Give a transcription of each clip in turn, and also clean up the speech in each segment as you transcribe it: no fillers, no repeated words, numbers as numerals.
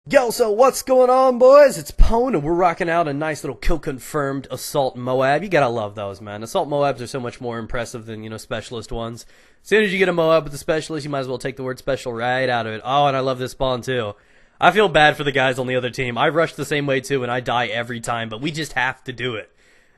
Yo, so what's going on, boys? It's Pone, and we're rocking out a nice little kill-confirmed Assault MOAB. You gotta love those, man. Assault MOABs are so much more impressive than, specialist ones. As soon as you get a MOAB with the specialist, you might as well take the word special right out of it. Oh, and I love this spawn, too. I feel bad for the guys on the other team. I rush the same way, too, and I die every time, but we just have to do it.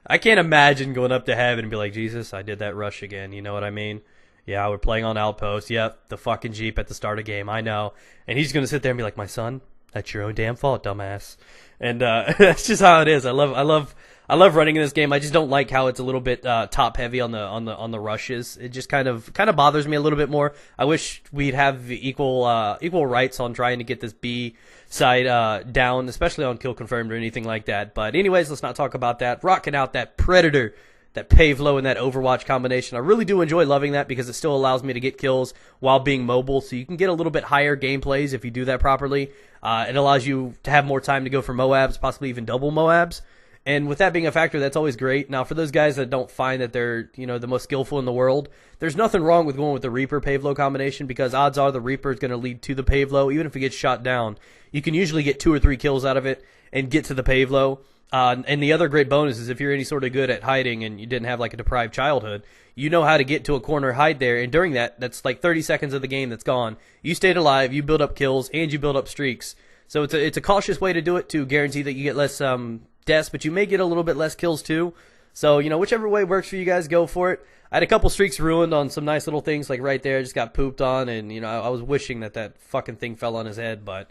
I can't imagine going up to heaven and be like, Jesus, I did that rush again, you know what I mean? Yeah, we're playing on Outpost. Yep, the fucking Jeep at the start of game, I know. And he's gonna sit there and be like, my son? That's your own damn fault, dumbass. And that's just how it is. I love running in this game. I just don't like how it's a little bit top heavy on the rushes. It just kind of bothers me a little bit more. I wish we'd have equal rights on trying to get this B side down, especially on kill confirmed or anything like that. But anyways, let's not talk about that. Rocking out that Predator, that Pavlo, and that Overwatch combination. I really do enjoy loving that because it still allows me to get kills while being mobile, so you can get a little bit higher gameplays if you do that properly. It allows you to have more time to go for MOABs, possibly even double MOABs. And with that being a factor, that's always great. Now, for those guys that don't find that they're, the most skillful in the world, there's nothing wrong with going with the Reaper-Pavlo combination because odds are the Reaper is going to lead to the Pavlo. Even if it gets shot down, you can usually get 2 or 3 kills out of it and get to the Pavlo. And the other great bonus is if you're any sort of good at hiding and you didn't have like a deprived childhood, you know how to get to a corner, hide there, and during that's like 30 seconds of the game that's gone. You stayed alive, you build up kills, and you build up streaks. So it's a cautious way to do it to guarantee that you get less deaths, but you may get a little bit less kills too. So, whichever way works for you guys, go for it. I had a couple streaks ruined on some nice little things, like right there, just got pooped on, and, I was wishing that fucking thing fell on his head, but...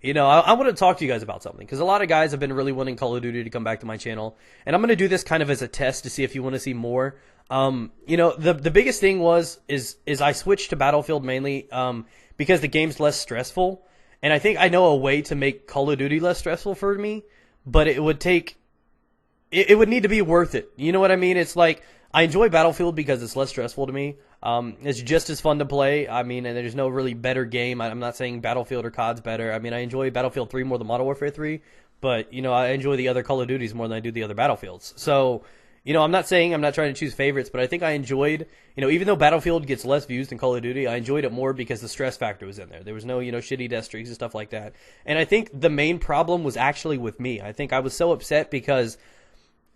I want to talk to you guys about something, because a lot of guys have been really wanting Call of Duty to come back to my channel, and I'm going to do this kind of as a test to see if you want to see more. The biggest thing is I switched to Battlefield mainly because the game's less stressful, and I think I know a way to make Call of Duty less stressful for me, but it would need to be worth it. You know what I mean? It's like, I enjoy Battlefield because it's less stressful to me. It's just as fun to play. I mean, and there's no really better game. I'm not saying Battlefield or COD's better. I mean, I enjoy Battlefield 3 more than Modern Warfare 3, but, I enjoy the other Call of Duties more than I do the other Battlefields. So, I'm not saying I'm not trying to choose favorites, but I think I enjoyed, even though Battlefield gets less views than Call of Duty, I enjoyed it more because the stress factor was in there. There was no, shitty death streaks and stuff like that. And I think the main problem was actually with me. I think I was so upset because...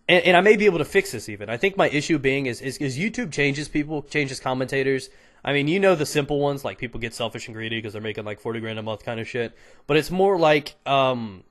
And I may be able to fix this even. I think my issue being is YouTube changes people, changes commentators. I mean, the simple ones, like people get selfish and greedy because they're making like 40 grand a month kind of shit. But it's more like, I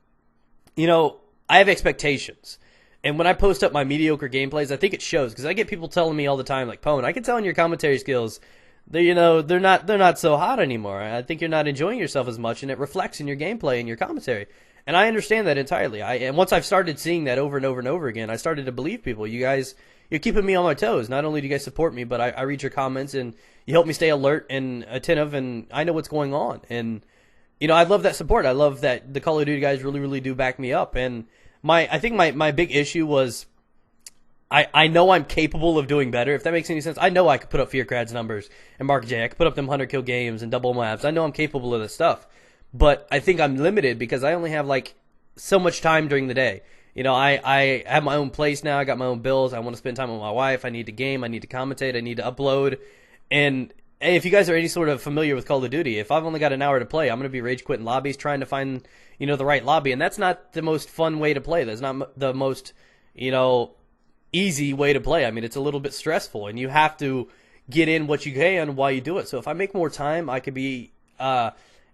have expectations. And when I post up my mediocre gameplays, I think it shows because I get people telling me all the time, like, Pone, I can tell in your commentary skills, they're not so hot anymore. I think you're not enjoying yourself as much, and it reflects in your gameplay and your commentary. And I understand that entirely. And once I've started seeing that over and over and over again, I started to believe people. You guys, you're keeping me on my toes. Not only do you guys support me, but I read your comments and you help me stay alert and attentive, and I know what's going on. And, I love that support. I love that the Call of Duty guys really, really do back me up. And I think my big issue was I know I'm capable of doing better, if that makes any sense. I know I could put up Fearcrad's numbers and Mark J. I could put up them 100 kill games and double maps. I know I'm capable of this stuff. But I think I'm limited because I only have like so much time during the day. I have my own place now. I got my own bills. I want to spend time with my wife. I need to game. I need to commentate. I need to upload. And hey, if you guys are any sort of familiar with Call of Duty, if I've only got an hour to play, I'm going to be rage quitting lobbies trying to find, the right lobby. And that's not the most fun way to play. That's not the most, easy way to play. I mean, it's a little bit stressful, and you have to get in what you can while you do it. So if I make more time, I could be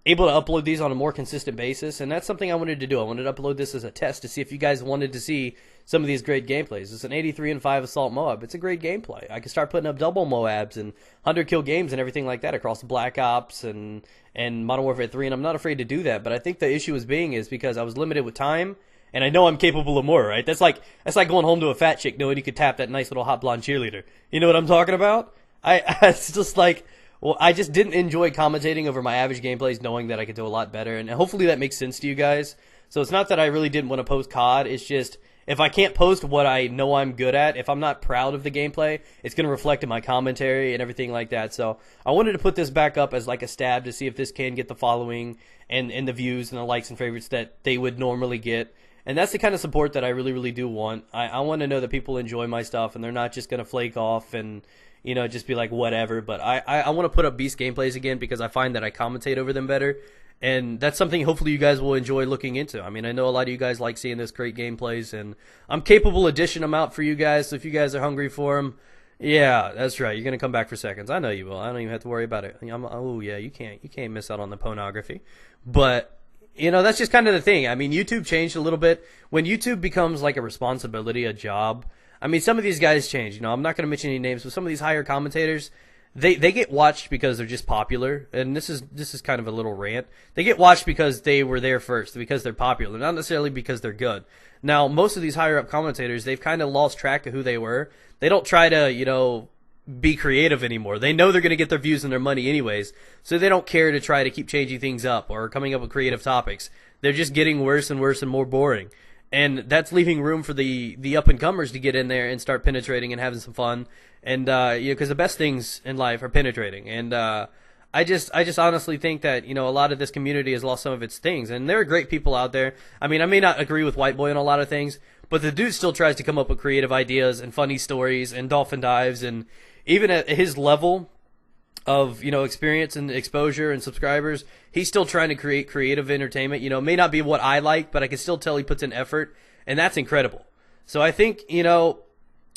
able to upload these on a more consistent basis, and that's something I wanted to do. I wanted to upload this as a test to see if you guys wanted to see some of these great gameplays. It's an 83-5 Assault MOAB. It's a great gameplay. I can start putting up double MOABs and 100 kill games and everything like that across Black Ops and Modern Warfare 3, and I'm not afraid to do that. But I think the issue is because I was limited with time, and I know I'm capable of more, right? That's like going home to a fat chick knowing you could tap that nice little hot blonde cheerleader. You know what I'm talking about? It's just like... Well, I just didn't enjoy commentating over my average gameplays knowing that I could do a lot better, and hopefully that makes sense to you guys. So it's not that I really didn't want to post COD, it's just, if I can't post what I know I'm good at, if I'm not proud of the gameplay, it's going to reflect in my commentary and everything like that. So I wanted to put this back up as like a stab to see if this can get the following and the views and the likes and favorites that they would normally get. And that's the kind of support that I really, really do want. I want to know that people enjoy my stuff and they're not just going to flake off and just be like whatever. But I want to put up beast gameplays again because I find that I commentate over them better. And that's something hopefully you guys will enjoy looking into. I mean, I know a lot of you guys like seeing this great gameplays, and I'm capable of dishing them out for you guys. So if you guys are hungry for them, yeah, that's right. You're gonna come back for seconds. I know you will. I don't even have to worry about it. Oh yeah, you can't miss out on the pornography. But that's just kind of the thing. I mean, YouTube changed a little bit. When YouTube becomes like a responsibility, a job. I mean, some of these guys change. I'm not gonna mention any names, but some of these higher commentators. They get watched because they're just popular, and this is kind of a little rant. They get watched because they were there first, because they're popular, not necessarily because they're good. Now, most of these higher up commentators, they've kind of lost track of who they were. They don't try to, be creative anymore. They know they're going to get their views and their money anyways, so they don't care to try to keep changing things up or coming up with creative topics. They're just getting worse and worse and more boring. And that's leaving room for the up-and-comers to get in there and start penetrating and having some fun. And, because the best things in life are penetrating. And I just honestly think that, a lot of this community has lost some of its things. And there are great people out there. I mean, I may not agree with White Boy on a lot of things, but the dude still tries to come up with creative ideas and funny stories and dolphin dives. And even at his level of, experience and exposure and subscribers, he's still trying to create creative entertainment. It may not be what I like, but I can still tell he puts in effort, and that's incredible. So I think,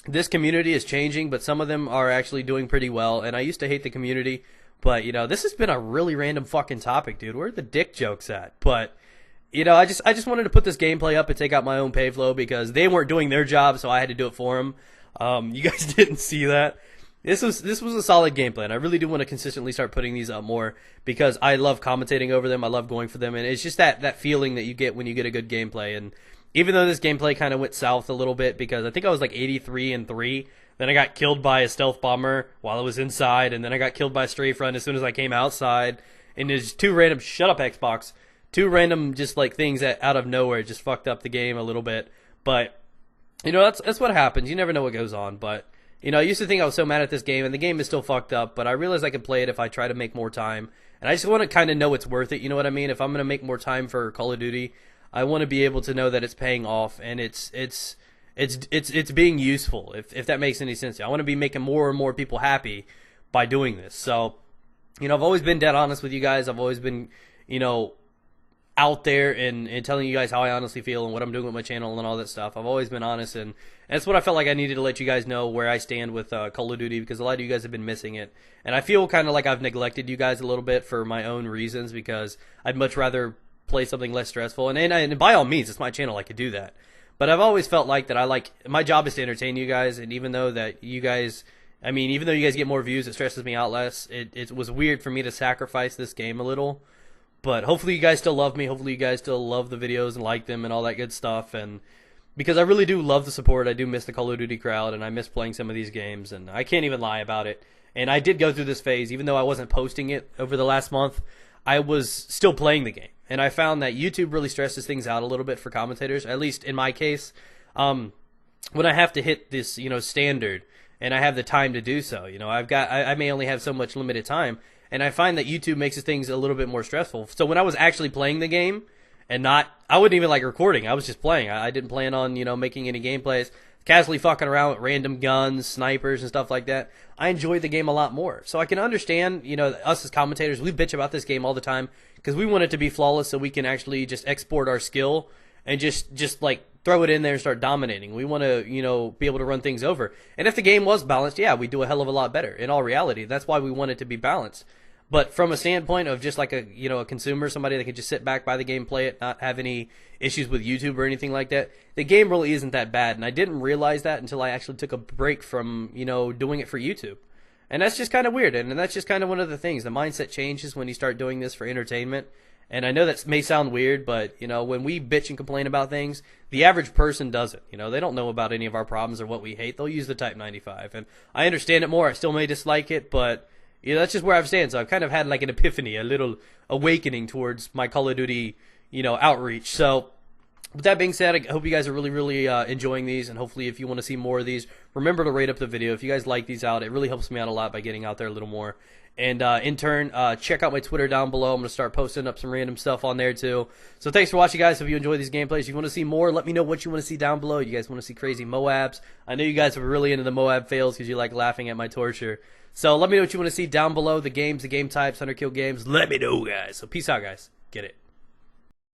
this community is changing, but some of them are actually doing pretty well, and I used to hate the community, but, this has been a really random fucking topic, dude. Where are the dick jokes at? But, I just wanted to put this gameplay up and take out my own pay flow because they weren't doing their job, so I had to do it for them. You guys didn't see that. This was a solid gameplay, and I really do want to consistently start putting these up more because I love commentating over them. I love going for them, and it's just that feeling that you get when you get a good gameplay. And even though this gameplay kind of went south a little bit because I think I was like 83-3, then I got killed by a stealth bomber while I was inside, and then I got killed by a stray front as soon as I came outside. And there's two random just like things that out of nowhere just fucked up the game a little bit. But that's what happens. You never know what goes on, but. I used to think I was so mad at this game, and the game is still fucked up, but I realized I could play it if I try to make more time. And I just want to kind of know it's worth it, you know what I mean? If I'm going to make more time for Call of Duty, I want to be able to know that it's paying off, and it's being useful, if that makes any sense. I want to be making more and more people happy by doing this. So, I've always been dead honest with you guys. I've always been, out there and telling you guys how I honestly feel and what I'm doing with my channel and all that stuff. I've always been honest, and that's what I felt like I needed to let you guys know where I stand with Call of Duty because a lot of you guys have been missing it. And I feel kind of like I've neglected you guys a little bit for my own reasons because I'd much rather play something less stressful. And by all means, it's my channel. I could do that. But I've always felt like that my job is to entertain you guys, and even though you guys get more views, it stresses me out less. It was weird for me to sacrifice this game a little. But hopefully you guys still love me. Hopefully you guys still love the videos and like them and all that good stuff. And because I really do love the support. I do miss the Call of Duty crowd, and I miss playing some of these games. And I can't even lie about it. And I did go through this phase. Even though I wasn't posting it over the last month, I was still playing the game. And I found that YouTube really stresses things out a little bit for commentators, at least in my case. When I have to hit this, standard, and I have the time to do so. I may only have so much limited time. And I find that YouTube makes things a little bit more stressful. So when I was actually playing the game, I wouldn't even like recording. I was just playing. I didn't plan on, making any gameplays. Casually fucking around with random guns, snipers, and stuff like that. I enjoyed the game a lot more. So I can understand, us as commentators, we bitch about this game all the time because we want it to be flawless so we can actually just export our skill and just like throw it in there and start dominating. We want to, be able to run things over. And if the game was balanced, yeah, we'd do a hell of a lot better. In all reality, that's why we want it to be balanced. But from a standpoint of just like a consumer, somebody that can just sit back, buy the game, play it, not have any issues with YouTube or anything like that, the game really isn't that bad. And I didn't realize that until I actually took a break from, doing it for YouTube. And that's just kind of weird. And that's just kind of one of the things. The mindset changes when you start doing this for entertainment. And I know that may sound weird, but, when we bitch and complain about things, the average person doesn't. They don't know about any of our problems or what we hate. They'll use the Type 95. And I understand it more. I still may dislike it, but... that's just where I've stand. So I've kind of had like an epiphany, a little awakening towards my Call of Duty, outreach. So with that being said, I hope you guys are really, really enjoying these. And hopefully if you want to see more of these, remember to rate up the video. If you guys like these out, it really helps me out a lot by getting out there a little more. And in turn, check out my Twitter down below. I'm going to start posting up some random stuff on there too. So thanks for watching, guys. If you enjoy these gameplays, if you want to see more, let me know what you want to see down below. You guys want to see crazy MOABs? I know you guys are really into the MOAB fails because you like laughing at my torture. So let me know what you want to see down below, the games, the game types, 100 kill games. Let me know, guys. So peace out, guys. Get it.